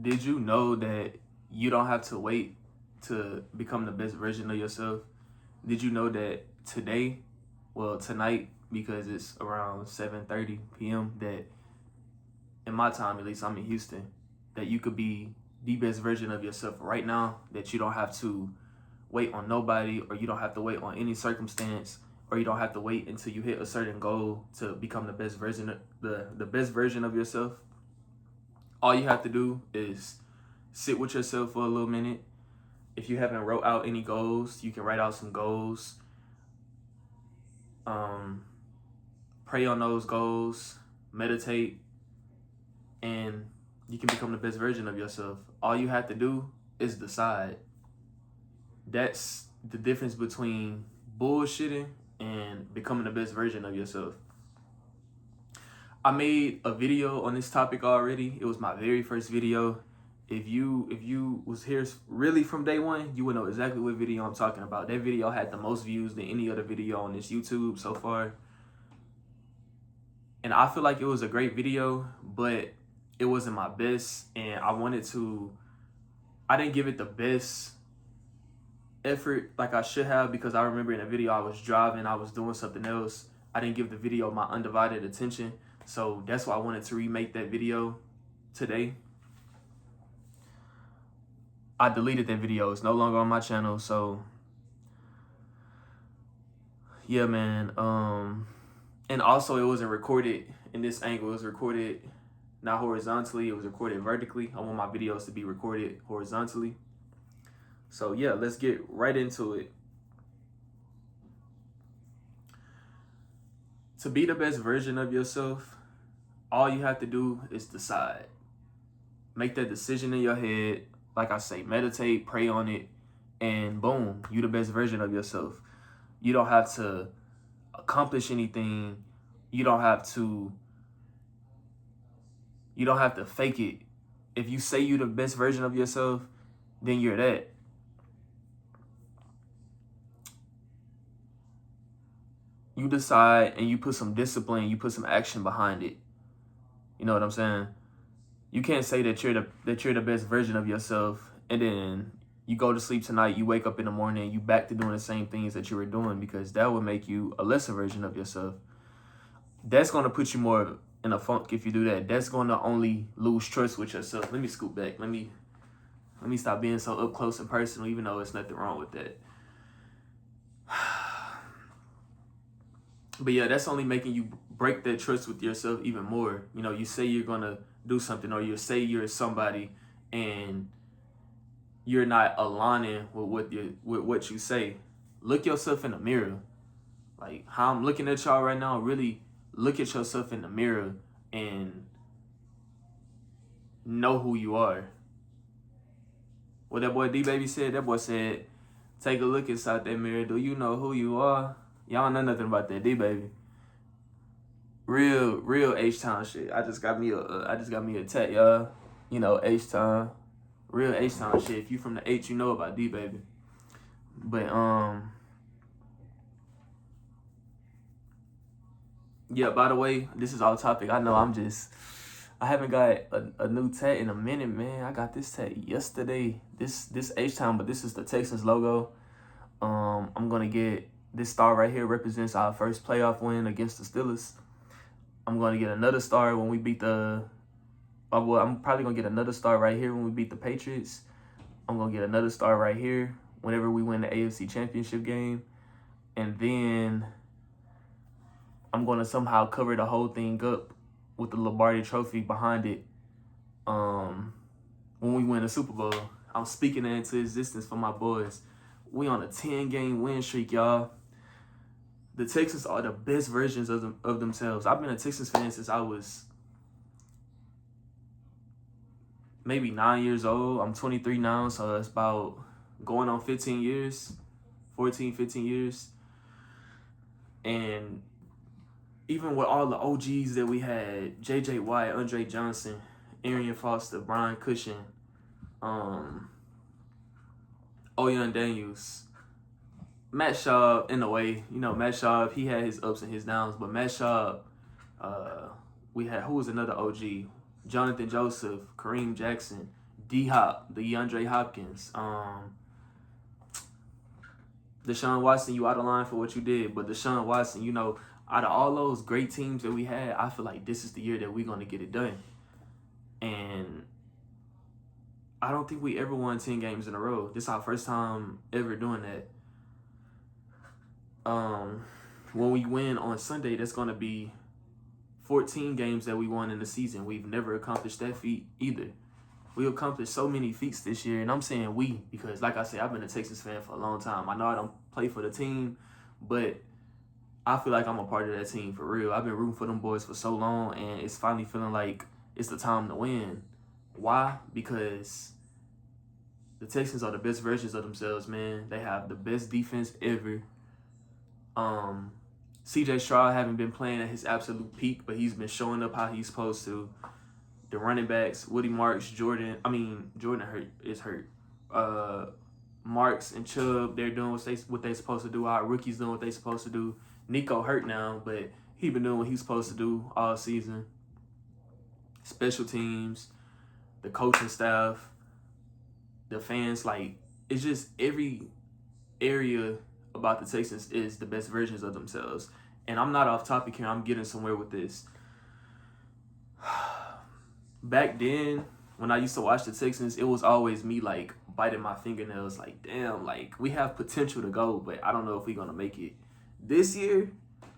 Did you know that you don't have to wait to become the best version of yourself? Did you know that today, well, tonight, because it's around 7:30 p.m., that in my time, at least I'm in Houston, that you could be the best version of yourself right now, that you don't have to wait on nobody, or you don't have to wait on any circumstance, or you don't have to wait until you hit a certain goal to become the best version of the best version of yourself. All you have to do is sit with yourself for a little minute. If you haven't wrote out any goals, you can write out some goals. Um, Pray on those goals, meditate, and you can become the best version of yourself. All you have to do is decide. That's the difference between bullshitting and becoming the best version of yourself. I made a video on this topic already. It was my very first video. If you was here really from day one, you would know exactly what video I'm talking about. That video had the most views than any other video on this YouTube so far. And I feel like it was a great video, but it wasn't my best. And I didn't give it the best effort like I should have, because I remember in the video I was driving, I was doing something else. I didn't give the video my undivided attention. So that's why I wanted to remake that video today. I deleted that video. It's no longer on my channel. So yeah, man. And also it wasn't recorded in this angle. It was recorded not horizontally. It was recorded vertically. I want my videos to be recorded horizontally. So yeah, let's get right into it. To be the best version of yourself, all you have to do is decide. Make that decision in your head. Like I say, meditate, pray on it, and boom, you the best version of yourself. You don't have to accomplish anything. You don't have to fake it. If you say you the best version of yourself, then you're that. You decide and you put some discipline, you put some action behind it. You know what I'm saying? You can't say that you're the best version of yourself and then you go to sleep tonight, you wake up in the morning, and you back to doing the same things that you were doing, because that would make you a lesser version of yourself. That's going to put you more in a funk if you do that. That's going to only lose trust with yourself. Let me scoot back. Let me stop being so up close and personal, even though there's nothing wrong with that. But yeah, that's only making you break that trust with yourself even more. You know, you say you're going to do something, or you say you're somebody, and you're not aligning with what you say. Look yourself in the mirror. Like how I'm looking at y'all right now, really look at yourself in the mirror and know who you are. What that boy D-Baby said, that boy said, take a look inside that mirror. Do you know who you are? Y'all don't know nothing about that D-Baby. Real H-Town shit. I just got me a tat, y'all. You know, H-Town. Real H-Town shit. If you from the H, you know about D-Baby. But yeah, by the way, this is off topic. I know I haven't got a new tat in a minute, man. I got this tat yesterday. This H-Town, but this is the Texans logo. I'm gonna get this star right here, represents our first playoff win against the Steelers. I'm gonna get another star when we beat I'm probably gonna get another star right here when we beat the Patriots. I'm gonna get another star right here whenever we win the AFC Championship game. And then I'm gonna somehow cover the whole thing up with the Lombardi Trophy behind it. When we win the Super Bowl, I'm speaking that into existence for my boys. We on a 10-game win streak, y'all. The Texans are the best versions of themselves. I've been a Texans fan since I was maybe 9 years old. I'm 23 now, so it's about going on 15 years, 14, 15 years. And even with all the OGs that we had, J.J. Watt, Andre Johnson, Arian Foster, Brian Cushing, Oyon Daniels, Matt Schaub, in a way, you know, Matt Schaub, he had his ups and his downs, but Matt Schaub, we had, who was another OG? Jonathan Joseph, Kareem Jackson, D-Hop, DeAndre Hopkins, Deshaun Watson, you out of line for what you did, but Deshaun Watson, you know, out of all those great teams that we had, I feel like this is the year that we're going to get it done. And I don't think we ever won 10 games in a row. This is our first time ever doing that. When we win on Sunday, that's going to be 14 games that we won in the season. We've never accomplished that feat either. We accomplished so many feats this year, and I'm saying we because, like I said, I've been a Texas fan for a long time. I know I don't play for the team, but I feel like I'm a part of that team for real. I've been rooting for them boys for so long, and it's finally feeling like it's the time to win. Why? Because the Texans are the best versions of themselves, man. They have the best defense ever. C.J. Stroud haven't been playing at his absolute peak, but he's been showing up how he's supposed to. The running backs, Woody Marks, Jordan is hurt. Marks and Chubb, they're doing what they supposed to do. Our rookies doing what they supposed to do. Nico hurt now, but he been doing what he's supposed to do all season. Special teams, the coaching staff, the fans, like, it's just every area about the Texans is the best versions of themselves. And I'm not off topic here. I'm getting somewhere with this. Back then, when I used to watch the Texans, it was always me, like, biting my fingernails, like, damn, like, we have potential to go, but I don't know if we're going to make it. This year,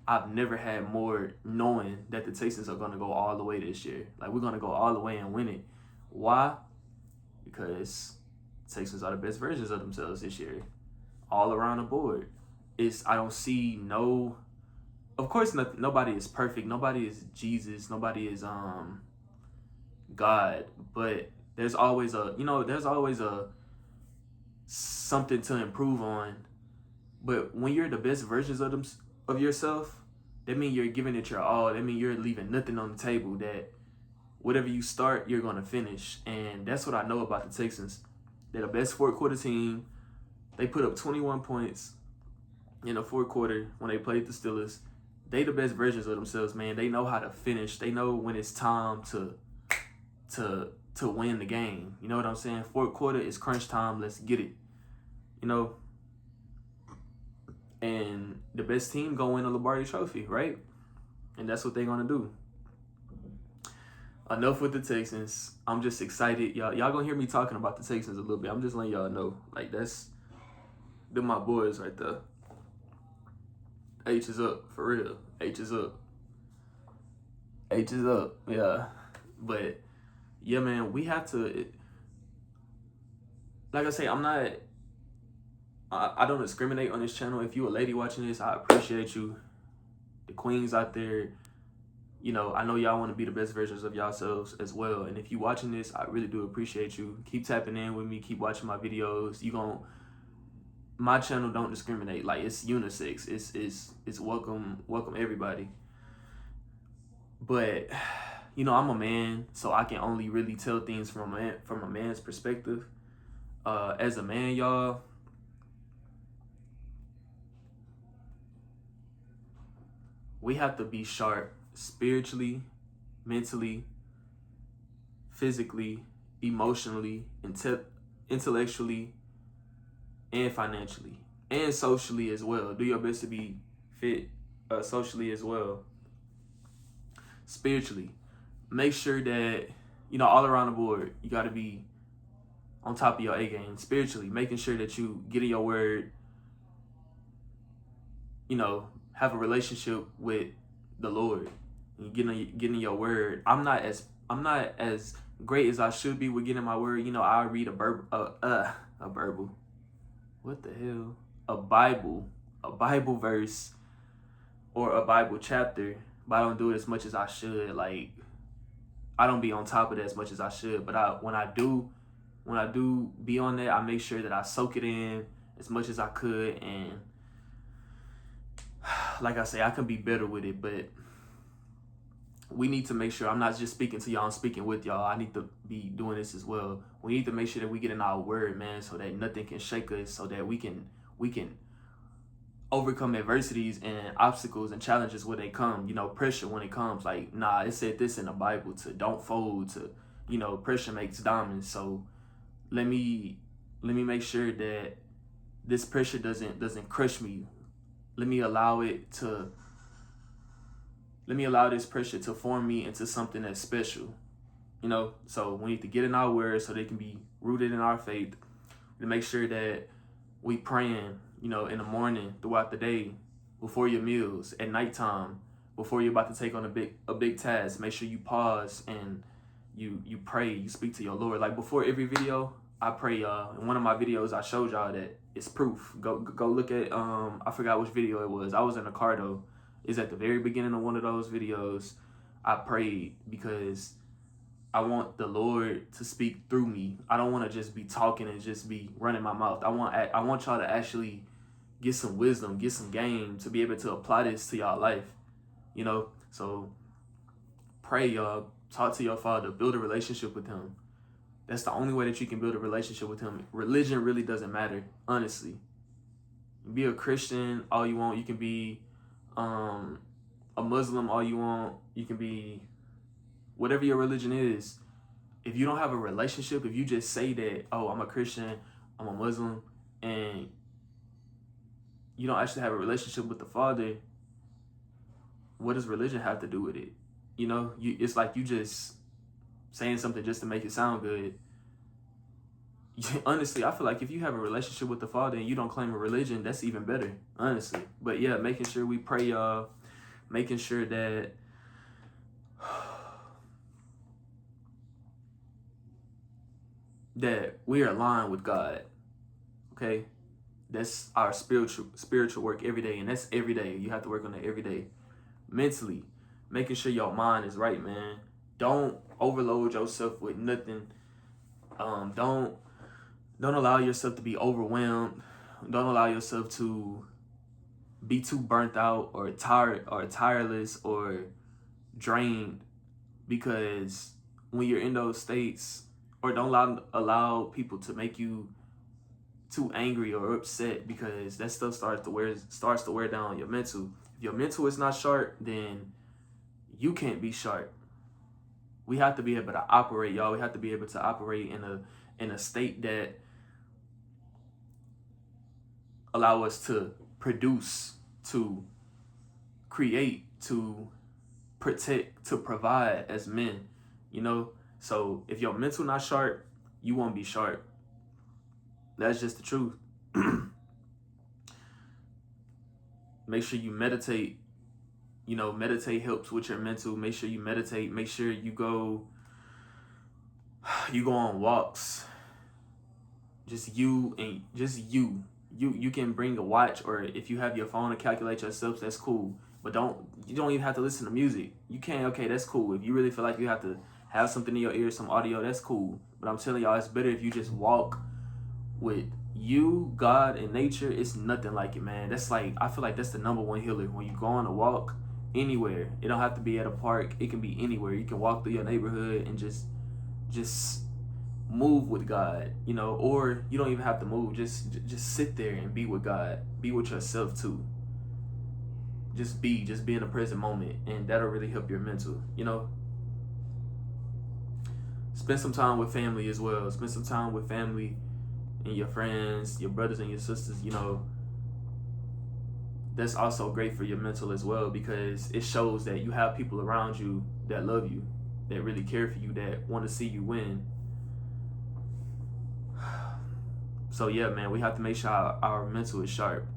I've never had more knowing that the Texans are going to go all the way this year. Like, we're going to go all the way and win it. Why? Because Texans are the best versions of themselves this year. All around the board. I don't see no... Of course, nobody is perfect. Nobody is Jesus. Nobody is God. But there's always something to improve on. But when you're the best versions of yourself, that means you're giving it your all. That means you're leaving nothing on the table. That whatever you start, you're going to finish. And that's what I know about the Texans. They're the best fourth quarter team. They put up 21 points in the fourth quarter when they played the Steelers. They the best versions of themselves, man. They know how to finish. They know when it's time to win the game. You know what I'm saying? Fourth quarter is crunch time. Let's get it. You know? And the best team go win a Lombardi Trophy, right? And that's what they're going to do. Enough with the Texans. I'm just excited. Y'all going to hear me talking about the Texans a little bit. I'm just letting y'all know. Like, they're my boys right there. H is up, for real. H is up. H is up, yeah. But, yeah, man, we have to... Like I say, I don't discriminate on this channel. If you a lady watching this, I appreciate you. The queens out there, you know, I know y'all want to be the best versions of yourselves as well. And if you watching this, I really do appreciate you. Keep tapping in with me. Keep watching my videos. My channel don't discriminate. Like, it's unisex. It's welcome everybody. But, you know, I'm a man, so I can only really tell things from a man's perspective. As a man, y'all, we have to be sharp spiritually, mentally, physically, emotionally, intellectually, and financially, and socially as well. Do your best to be fit socially as well. Spiritually, make sure that, you know, all around the board, you got to be on top of your A game. Spiritually, making sure that you get in your word, you know, have a relationship with the Lord. You get in your word. I'm not as great as I should be with getting my word. You know, I read a Bible. What the hell? A Bible verse or a Bible chapter, but I don't do it as much as I should. Like, I don't be on top of that as much as I should. But when I do be on that, I make sure that I soak it in as much as I could. And like I say, I can be better with it, but we need to make sure I'm not just speaking to y'all, I'm speaking with y'all. I need to be doing this as well. We need to make sure that we get in our word, man, so that nothing can shake us, so that we can overcome adversities and obstacles and challenges when they come, you know, pressure when it comes. Like, nah, it said this in the Bible to don't fold, to, you know, pressure makes diamonds. So let me make sure that this pressure doesn't crush me. Let me allow this pressure to form me into something that's special. So we need to get in our word so they can be rooted in our faith. To make sure that we praying, in the morning, throughout the day, before your meals, at nighttime, before you're about to take on a big task. Make sure you pause and you pray, you speak to your Lord. Like before every video, I pray, y'all. In one of my videos, I showed y'all that it's proof. Go look at I forgot which video it was. I was in a car though. It's at the very beginning of one of those videos. I prayed because I want the Lord to speak through me. I don't want to just be talking and just be running my mouth. I want y'all to actually get some wisdom, get some game to be able to apply this to y'all life. So pray, y'all. Talk to your Father. Build a relationship with Him. That's the only way that you can build a relationship with Him. Religion really doesn't matter, honestly. Be a Christian all you want. You can be a Muslim all you want. You can be whatever your religion is. If you don't have a relationship, if you just say that, oh, I'm a Christian, I'm a Muslim, and you don't actually have a relationship with the Father, what does religion have to do with it? It's like you just saying something just to make it sound good. Honestly, I feel like if you have a relationship with the Father and you don't claim a religion, that's even better, honestly. But yeah, making sure we pray, y'all. Making sure that we are aligned with God. Okay? That's our spiritual work every day, and that's every day. You have to work on that every day. Mentally, making sure your mind is right, man. Don't overload yourself with nothing. Don't allow yourself to be overwhelmed. Don't allow yourself to be too burnt out or tired or tireless or drained, because when you're in those states, or don't allow people to make you too angry or upset, because that stuff starts to wear down your mental. If your mental is not sharp, then you can't be sharp. We have to be able to operate, y'all. We have to be able to operate in a state that allow us to produce, to create, to protect, to provide as men. So if your mental not sharp, you won't be sharp. That's just the truth. Make sure you meditate. Meditate helps with your mental. Make sure you meditate. Make sure you go on walks. Just you. You can bring a watch, or if you have your phone to calculate your steps, that's cool. But you don't even have to listen to music. You can, okay, that's cool. If you really feel like you have to have something in your ear, some audio, that's cool. But I'm telling y'all, it's better if you just walk with you, God, and nature. It's nothing like it, man. That's like, I feel like that's the number one healer. When you go on a walk anywhere, it don't have to be at a park. It can be anywhere. You can walk through your neighborhood and just move with God, or you don't even have to move. Just sit there and be with God. Be with yourself too. Just be in the present moment, and that'll really help your mental. Spend some time with family as well. Spend some time with family and your friends, your brothers and your sisters. That's also great for your mental as well, because it shows that you have people around you that love you, that really care for you, that want to see you win. So yeah, man, we have to make sure our mental is sharp.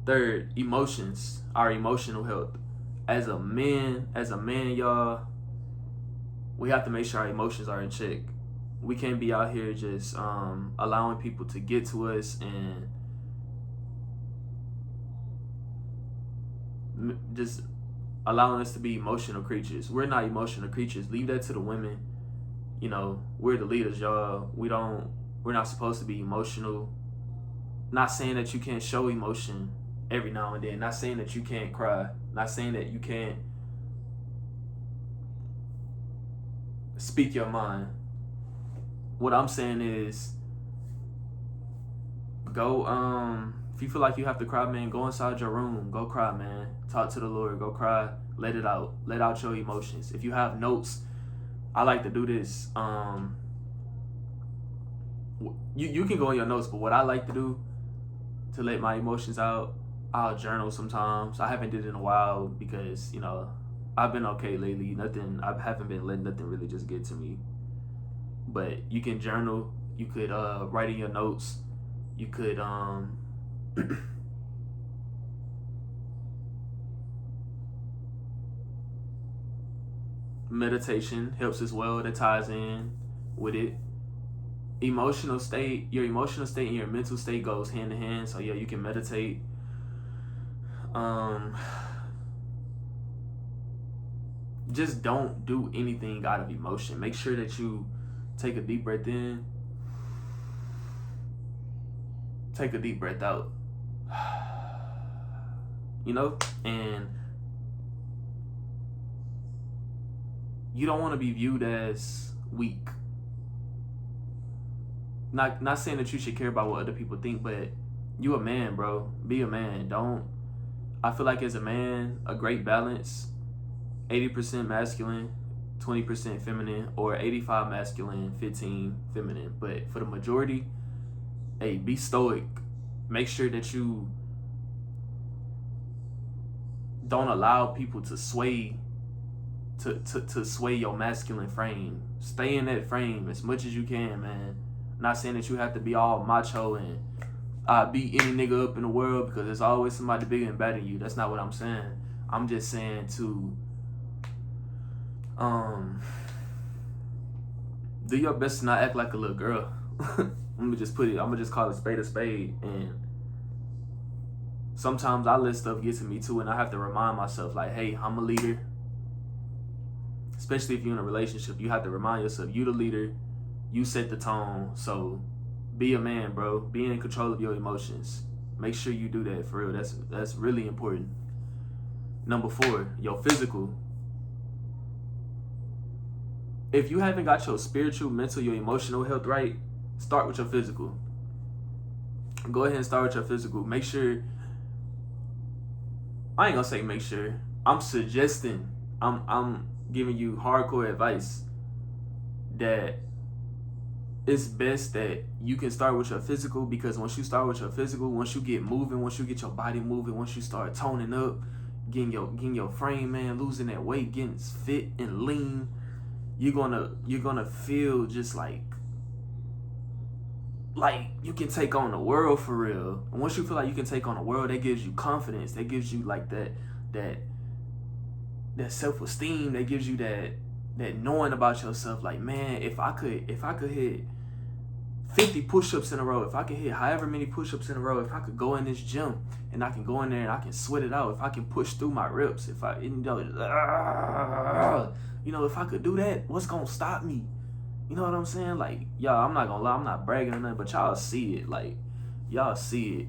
Third, emotions, our emotional health. As a man, y'all, we have to make sure our emotions are in check. We can't be out here just allowing people to get to us and just allowing us to be emotional creatures. We're not emotional creatures. Leave that to the women. We're the leaders, y'all. We're not supposed to be emotional. Not saying that you can't show emotion every now and then. Not saying that you can't cry. Not saying that you can't speak your mind. What I'm saying is, go, if you feel like you have to cry, man, go inside your room. Go cry, man. Talk to the Lord. Go cry. Let it out. Let out your emotions. If you have notes, I like to do this. You can go in your notes, but what I like to do to let my emotions out, I'll journal sometimes. I haven't did it in a while because I've been okay lately. Nothing. I haven't been letting nothing really just get to me. But you can journal. You could write in your notes. You could meditation helps as well. That ties in with it. Emotional state, your emotional state and your mental state goes hand in hand. So yeah, you can meditate. Um, just don't do anything out of emotion. Make sure that you take a deep breath in, take a deep breath out. And you don't want to be viewed as weak. Not saying that you should care about what other people think, but you a man, bro. Be a man. Don't. I feel like as a man, a great balance, 80% masculine, 20% feminine, or 85 masculine, 15 feminine. But for the majority, hey, be stoic. Make sure that you don't allow people to sway to sway your masculine frame. Stay in that frame as much as you can, man. Not saying that you have to be all macho and beat any nigga up in the world, because there's always somebody bigger and better than you. That's not what I'm saying. I'm just saying to do your best to not act like a little girl. I'm gonna just call it spade a spade. And sometimes I let stuff get to me too, and I have to remind myself, like, hey, I'm a leader. Especially if you're in a relationship, you have to remind yourself, you the leader, you set the tone. So be a man, bro. Be in control of your emotions. Make sure you do that, for real. That's really important. Number 4, your physical. If you haven't got your spiritual, mental, your emotional health right, start with your physical. Go ahead and start with your physical. Make sure, I ain't gonna say make sure, I'm suggesting, I'm giving you hardcore advice that it's best that you can start with your physical, because once you start with your physical, once you get moving, once you get your body moving, once you start toning up, getting your frame, man, losing that weight, getting fit and lean, you're gonna feel just like you can take on the world, for real. And once you feel like you can take on the world, that gives you confidence. That gives you like that self-esteem. That gives you that knowing about yourself. Like, man, if I could hit 50 push-ups in a row, if I could hit however many push-ups in a row, if I could go in this gym and I can go in there and I can sweat it out, if I can push through my reps, if I if I could do that, what's gonna stop me? You know what I'm saying? Like, y'all, I'm not gonna lie, I'm not bragging or nothing, but y'all see it. Like, y'all see it.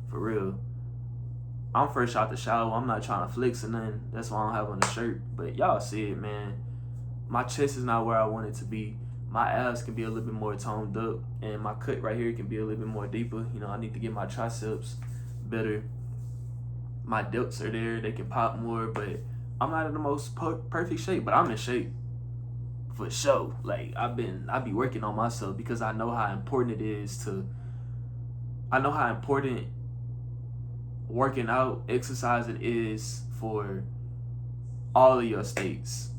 For real. I'm fresh out the shower. I'm not trying to flex or nothing. That's why I don't have on the shirt. But y'all see it, man. My chest is not where I want it to be. My abs can be a little bit more toned up. And my cut right here can be a little bit more deeper. I need to get my triceps better. My delts are there. They can pop more. But I'm not in the most perfect shape. But I'm in shape. For sure. Like, I be working on myself, because I know how important it is I know how important working out, exercising is for all of your states.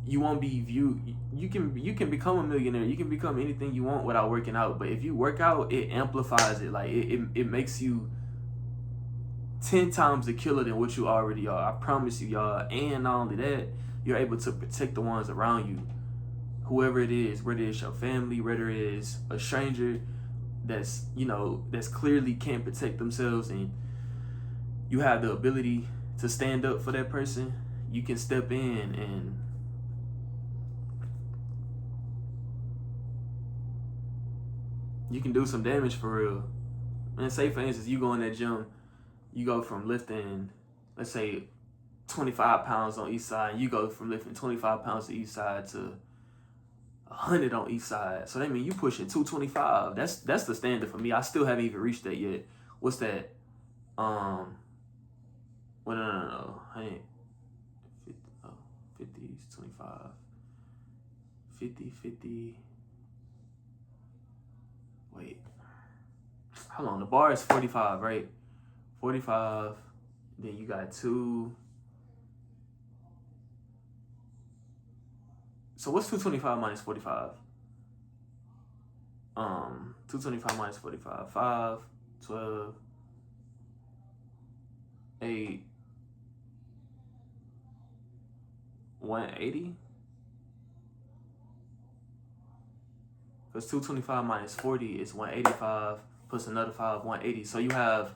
You won't be viewed. You can become a millionaire. You can become anything you want without working out. But if you work out, it amplifies it. Like, it makes you 10 times the killer than what you already are. I promise you, y'all. And not only that, you're able to protect the ones around you. Whoever it is, whether it's your family, whether it is a stranger that's clearly can't protect themselves, and you have the ability to stand up for that person, you can step in and you can do some damage, for real. And say, for instance, you go in that gym, you go from lifting, let's say, 25 pounds on each side, and you go from lifting 25 pounds to each side to 100 on each side. So that means you pushing 225. That's the standard for me. I still haven't even reached that yet. What's that? Well, no. I ain't 50 is 25. 50. hold on, the bar is 45, right? 45, then you got 2. So what's 225 minus 45? 225 minus 45, 5, 12, 8, 180? Because 225 minus 40 is 185 plus another 5, 180. So you have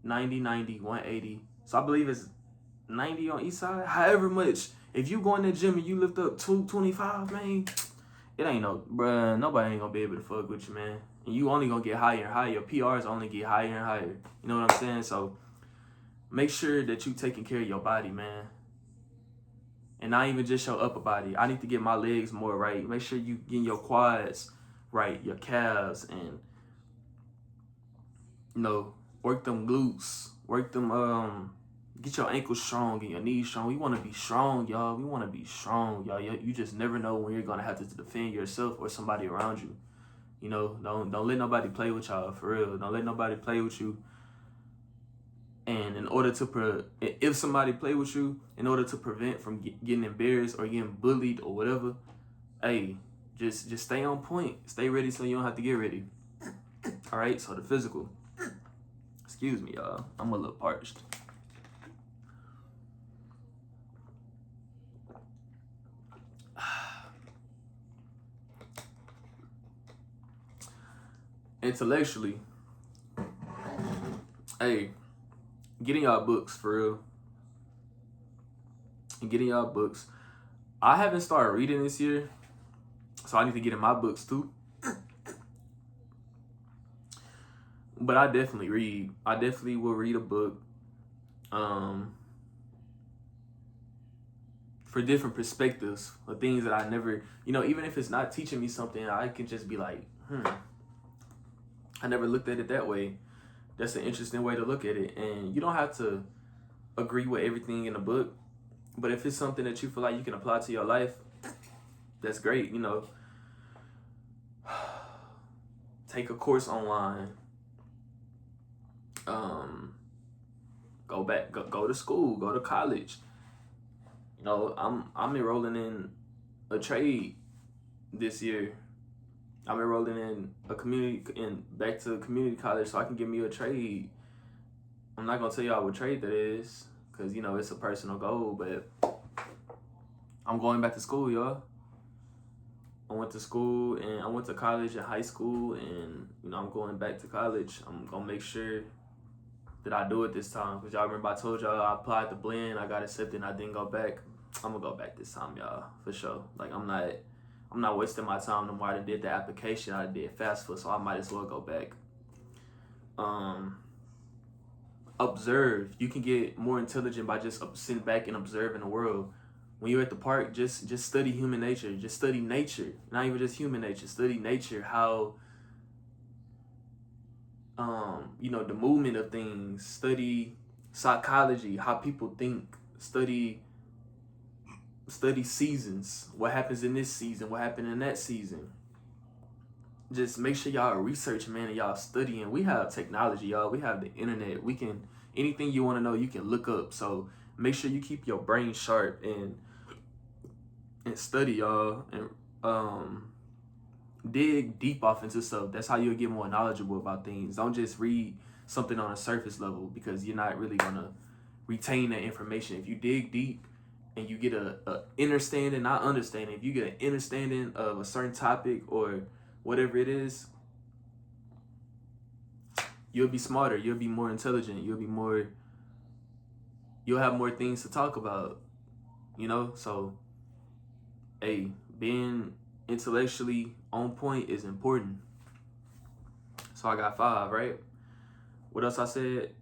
90, 90, 180. So I believe it's 90 on each side. However much, if you go in the gym and you lift up 225, man, it ain't no, bruh, nobody ain't gonna be able to fuck with you, man. And you only gonna get higher and higher. Your PRs only get higher and higher. You know what I'm saying? So make sure that you taking care of your body, man. And not even just your upper body. I need to get my legs more right. Make sure you get your quads right, your calves, and work them glutes, work them get your ankles strong and your knees strong. We want to be strong, y'all. We want to be strong, y'all. You just never know when you're gonna have to defend yourself or somebody around you. Don't let nobody play with y'all, for real. Don't let nobody play with you. And in order to if somebody play with you, in order to prevent from getting embarrassed or getting bullied or whatever, hey, just stay on point. Stay ready so you don't have to get ready. All right. So the physical. Excuse me, y'all. I'm a little parched. Intellectually, hey, getting y'all books for real. And getting y'all books. I haven't started reading this year, so I need to get in my books too. But I definitely read. I definitely will read a book. For different perspectives, for things that I never, even if it's not teaching me something, I can just be like, I never looked at it that way. That's an interesting way to look at it. And you don't have to agree with everything in the book, but if it's something that you feel like you can apply to your life, that's great. Take a course online. Go to school, go to college. I'm enrolling in a trade this year. I'm enrolling in back to community college so I can get me a trade. I'm not gonna tell y'all what trade that is, cause it's a personal goal, but I'm going back to school, y'all. I went to school and I went to college and high school, and I'm going back to college. I'm gonna make sure that I do it this time, cause y'all remember I told y'all I applied to blend, I got accepted, and I didn't go back. I'm gonna go back this time, y'all, for sure. Like I'm not wasting my time no more. I did the application, I did FAFSA, so I might as well go back. Observe. You can get more intelligent by just sitting back and observing the world. When you're at the park, just study human nature. Just study nature. Not even just human nature. Study nature. How the movement of things. Study psychology, how people think. Study seasons. What happens in this season? What happened in that season? Just make sure y'all research, man, and y'all studying. We have technology, y'all. We have the internet. We can, anything you want to know, you can look up. So make sure you keep your brain sharp and study, y'all, and dig deep off into stuff. That's how you'll get more knowledgeable about things. Don't just read something on a surface level, because you're not really gonna retain that information. If you dig deep and you get a understanding, not understanding, if you get an understanding of a certain topic or whatever it is, you'll be smarter, you'll be more intelligent, you'll have more things to talk about, So, hey, being intellectually on point is important. So I got 5, right? What else I said?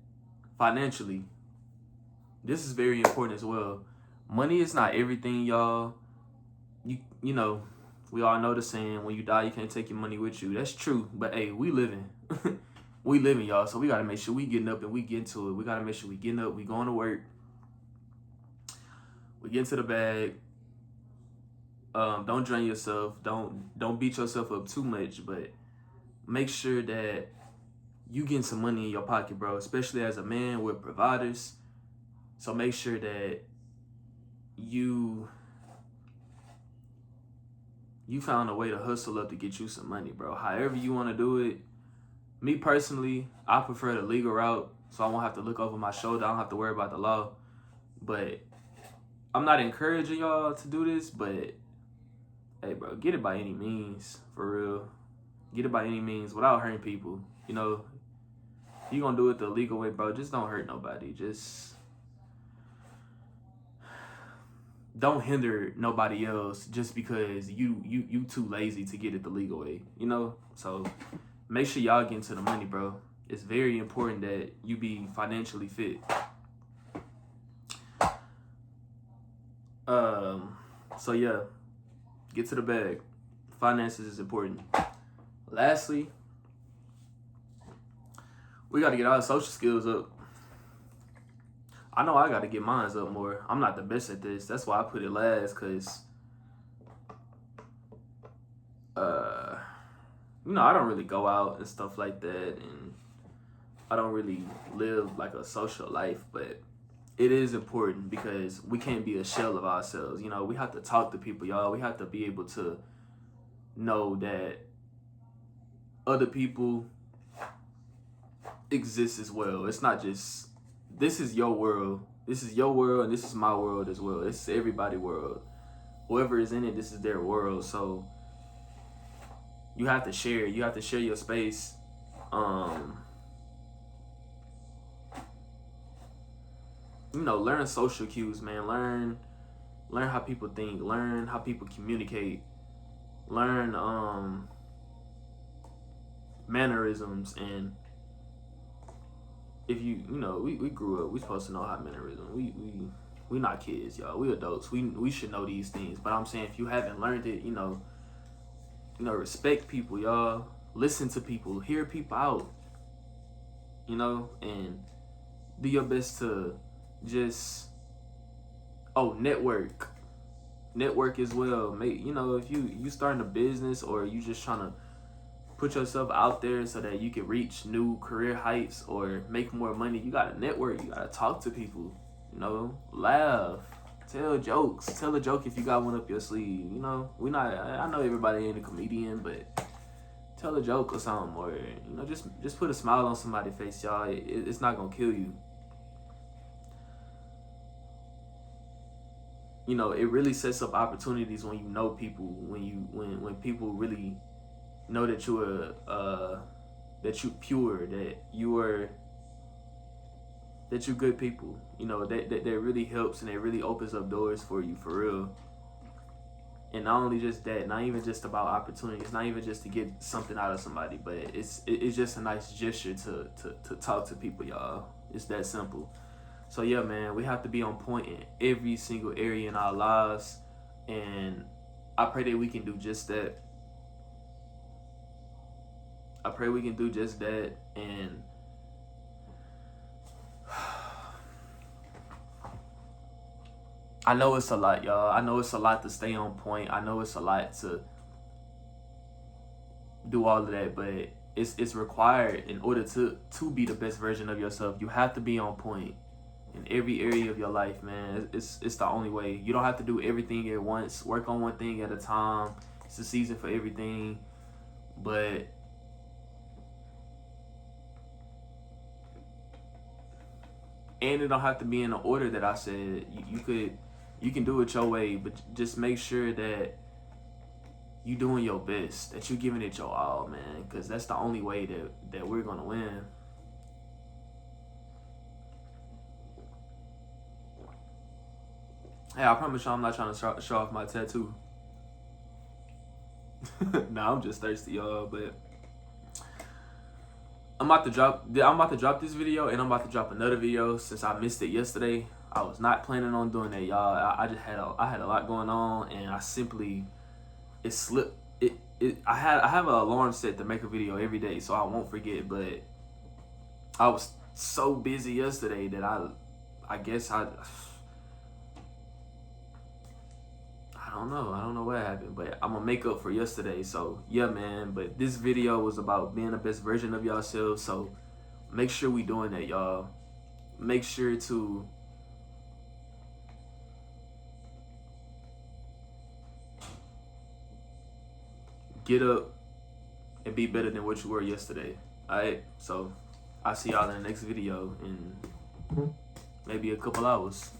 Financially. This is very important as well. Money is not everything, y'all. We all know the saying, when you die, you can't take your money with you. That's true. But hey, we living. We living, y'all. So we got to make sure we getting up and we get to it. We got to make sure we getting up, we going to work. We get into the bag. Don't drain yourself. Don't beat yourself up too much. But make sure that you getting some money in your pocket, bro, especially as a man with providers. So make sure that you found a way to hustle up to get you some money, bro. However you want to do it. Me personally, I prefer the legal route, so I won't have to look over my shoulder. I don't have to worry about the law. But I'm not encouraging y'all to do this, but hey, bro, get it by any means, for real. Get it by any means without hurting people. You know, if you gonna do it the legal way, bro, just don't hurt nobody. Just don't hinder nobody else just because you too lazy to get it the legal way, you know? So make sure y'all get into the money, bro. It's very important that you be financially fit. So yeah, get to the bag. Finances is important. Lastly, we got to get our social skills up. I know I got to get mine up more. I'm not the best at this. That's why I put it last, because, you know, I don't really go out and stuff like that, and I don't really live like a social life, but it is important because we can't be a shell of ourselves. You know, we have to talk to people, y'all. We have to be able to know that other people exist as well. It's not just, this is your world. This is your world, and this is my world as well. It's everybody's world. Whoever is in it, this is their world. So you have to share. You have to share your space. You know, learn social cues, man. Learn how people think. Learn how people communicate. Learn mannerisms. And if you know, we grew up, we supposed to know how mannerisms. We not kids, y'all. We adults. We should know these things. But I'm saying, if you haven't learned it, you know, respect people, y'all. Listen to people. Hear people out. You know, and do your best to just network as well. You know, if you starting a business, or you just trying to put yourself out there so that you can reach new career heights or make more money, you gotta network. You gotta talk to people. You know, laugh, tell jokes. Tell a joke if you got one up your sleeve. You know, I know everybody ain't a comedian, but tell a joke or something, or you know, just put a smile on somebody's face, y'all. It's not gonna kill you. You know, it really sets up opportunities when you know people, when people really know that you're that you pure, that you're good people. You know, that really helps, and it really opens up doors for you, for real. And not only just that, not even just about opportunities, not even just to get something out of somebody, but it's just a nice gesture to talk to people, y'all. It's that simple. So yeah, man, we have to be on point in every single area in our lives, and I pray that we can do just that. I pray we can do just that, and I know it's a lot, y'all. I know it's a lot to stay on point. I know it's a lot to do all of that, but it's required in order to be the best version of yourself. You have to be on point in every area of your life, man. It's the only way. You don't have to do everything at once. Work on one thing at a time. It's a season for everything, but and it don't have to be in the order that I said. You can do it your way, but just make sure that you doing your best, that you giving it your all, man, because that's the only way that we're gonna win. Hey, I promise y'all I'm not trying to show off my tattoo. Nah, I'm just thirsty, y'all. But I'm about to drop this video, and I'm about to drop another video since I missed it yesterday. I was not planning on doing that, y'all. I just had a lot going on, and it slipped. I have an alarm set to make a video every day, so I won't forget. But I was so busy yesterday that I guess I don't know. I don't know what happened, but I'm gonna make up for yesterday. So yeah, man. But this video was about being the best version of yourselves. So make sure we doing that, y'all. Make sure to get up and be better than what you were yesterday. Alright? So I'll see y'all in the next video in maybe a couple hours.